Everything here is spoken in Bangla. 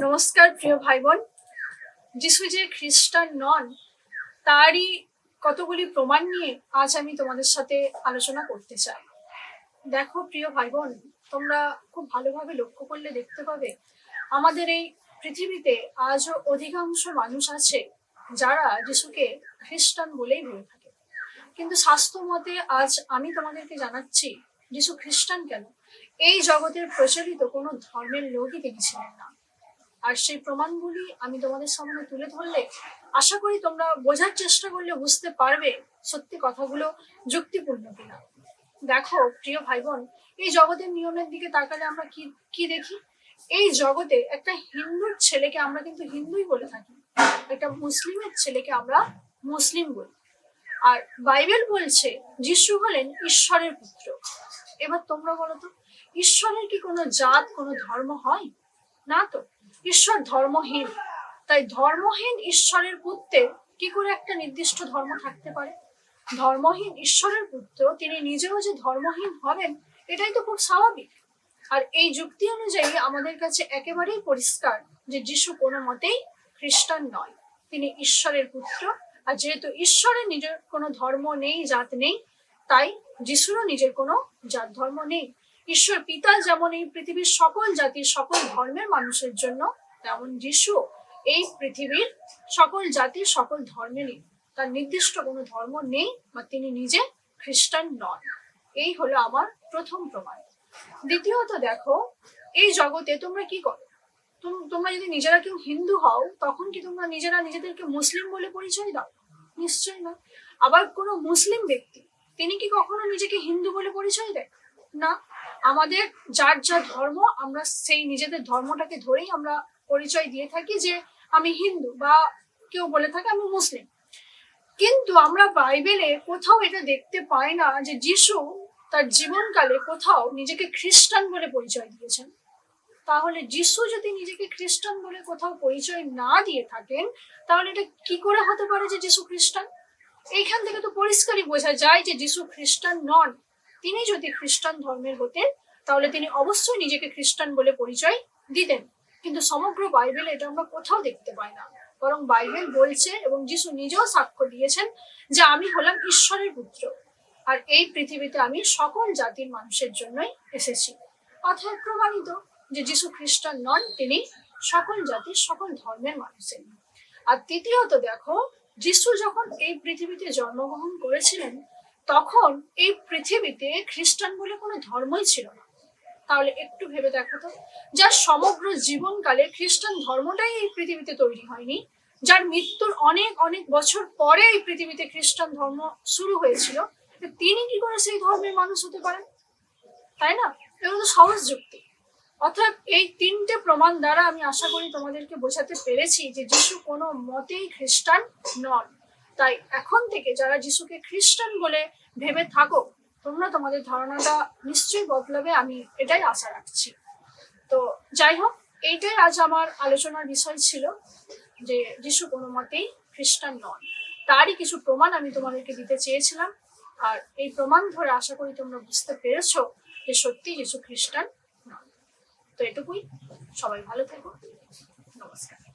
নমস্কার প্রিয় ভাই বোন। যিশু যে খ্রিস্টান নন তারই কতগুলি প্রমাণ নিয়ে আজ আমি তোমাদের সাথে আলোচনা করতে চাই। দেখো প্রিয় ভাই বোন, তোমরা খুব ভালোভাবে লক্ষ্য করলে দেখতে পাবে আমাদের এই পৃথিবীতে আজও অধিকাংশ মানুষ আছে যারা যিশুকে খ্রিস্টান বলেই ভেবে থাকে। কিন্তু শাস্ত্র মতে আজ আমি তোমাদেরকে জানাচ্ছি যিশু খ্রিস্টান কেন, এই জগতের প্রচলিত কোনো ধর্মের লোকই তিনি ছিলেন না। আর সেই প্রমাণগুলি আমি তোমাদের সামনে তুলে ধরলে আশা করি তোমরা বোঝার চেষ্টা করলে বুঝতে পারবে সত্যি কথাগুলো যুক্তিপূর্ণ কিনা। দেখো প্রিয় ভাই বোন, এই জগতের নিয়মের দিকে তাকালে আমরা কি কি দেখি? এই জগতে একটা হিন্দুর ছেলেকে আমরা কিন্তু হিন্দুই বলে থাকি, একটা মুসলিমের ছেলেকে আমরা মুসলিম বলি। আর বাইবেল বলছে যিশু হলেন ঈশ্বরের পুত্র। এবার তোমরা বলো তো, ঈশ্বরের কি কোনো জাত, কোনো ধর্ম হয়? না তো, ঈশ্বর ধর্মহীন। তাই ধর্মহীন ঈশ্বরের পুত্রের কি করে একটা নির্দিষ্ট ধর্ম থাকতে পারে? ধর্মহীন ঈশ্বরের পুত্র তিনি নিজেও যে ধর্মহীন হবেন এটাই তো খুব স্বাভাবিক। আর এই যুক্তি অনুযায়ী আমাদের কাছে একেবারেই পরিষ্কার যে যিশু কোনো মতেই খ্রিস্টান নয়, তিনি ঈশ্বরের পুত্র। আর যেহেতু ঈশ্বরের নিজের কোনো ধর্ম নেই, জাত নেই, তাই যিশুরও নিজের কোনো জাত ধর্ম নেই। ঈশ্বর পিতা যেমন এই পৃথিবীর সকল জাতির সকল ধর্মের মানুষের জন্য, তেমন যিশু এই পৃথিবীর সকল জাতির সকল ধর্মেরই। তার নির্দিষ্ট কোনো ধর্ম নেই বা তিনি নিজে খ্রিস্টান নন। এই হলো আমার প্রথম প্রমাণ। দ্বিতীয়ত দেখো, এই জগতে তোমরা কি করো? তোমরা যদি নিজেরা কেউ হিন্দু হও তখন কি তোমরা নিজেরা নিজেদেরকে মুসলিম বলে পরিচয় দাও? নিশ্চয়ই না। আবার কোনো মুসলিম ব্যক্তি তিনি কি কখনো নিজেকে হিন্দু বলে পরিচয় দেয়? না। আমাদের যার যা ধর্ম আমরা সেই নিজেদের ধর্মটাকে ধরেই আমরা পরিচয় দিয়ে থাকি যে আমি হিন্দু, বা কেউ বলে থাকে আমি মুসলিম। কিন্তু আমরা বাইবেলে কোথাও এটা দেখতে পাই না যে যিশু তার জীবনকালে কোথাও নিজেকে খ্রিস্টান বলে পরিচয় দিয়েছেন। তাহলে যিশু যদি নিজেকে খ্রিস্টান বলে কোথাও পরিচয় না দিয়ে থাকেন, তাহলে এটা কি করে হতে পারে যে যিশু খ্রিস্টান? এইখান থেকে তো পরিষ্কারই বোঝা যায় যে যিশু খ্রিস্টান নন। তিনি যদি খ্রিস্টান ধর্মের হতেন তাহলে তিনি অবশ্যই নিজেকে খ্রিস্টান বলে পরিচয় দিতেন। কিন্তু সমগ্র বাইবেলে এটা আমরা কোথাও দেখতে পাই না, বরং বাইবেল বলছে এবং যিশু নিজেও সাক্ষ্য দিয়েছেন যে আমি হলাম ঈশ্বরের পুত্র, আর এই পৃথিবীতে আমি সকল জাতির মানুষের জন্যই এসেছি। অতএব প্রমাণিত যে যিশু খ্রিস্টান নন, তিনি সকল জাতির সকল ধর্মের মানুষের। আর তৃতীয়ত দেখো, যিশু যখন এই পৃথিবীতে জন্মগ্রহণ করেছিলেন তখন এই পৃথিবীতে খ্রিস্টান বলে কোনো ধর্মই ছিল না। তাহলে একটু ভেবে দেখো তো, যার সমগ্র জীবনকালে খ্রিস্টান ধর্মটাই এই পৃথিবীতে তৈরি হয়নি, যার মৃত্যুর অনেক অনেক বছর পরে এই পৃথিবীতে খ্রিস্টান ধর্ম শুরু হয়েছিল, তিনি কি করে সেই ধর্মের মানুষ হতে পারেন? তাই না? এগুলো তো সহজ যুক্তি। অর্থাৎ এই তিনটে প্রমাণ দ্বারা আমি আশা করি তোমাদেরকে বোঝাতে পেরেছি যে যিশু কোনো মতেই খ্রিস্টান নন। তাই এখন থেকে যারা যিশুকে খ্রিস্টান বলে ভেবে থাকো, তোমরা তোমাদের ধারণাটা নিশ্চয়ই বদলাবে, আমি এটাই আশা রাখছি। তো যাই হোক, এইটাই আজ আমার আলোচনার বিষয় ছিল যে যিশু কোনো মতেই খ্রিস্টান নন। তারই কিছু প্রমাণ আমি তোমাদেরকে দিতে চেয়েছিলাম। আর এই প্রমাণ ধরে আশা করি তোমরা বুঝতে পেরেছো যে সত্যি যিশু খ্রিস্টান নন। তো এটুকুই। সবাই ভালো থেকো। নমস্কার।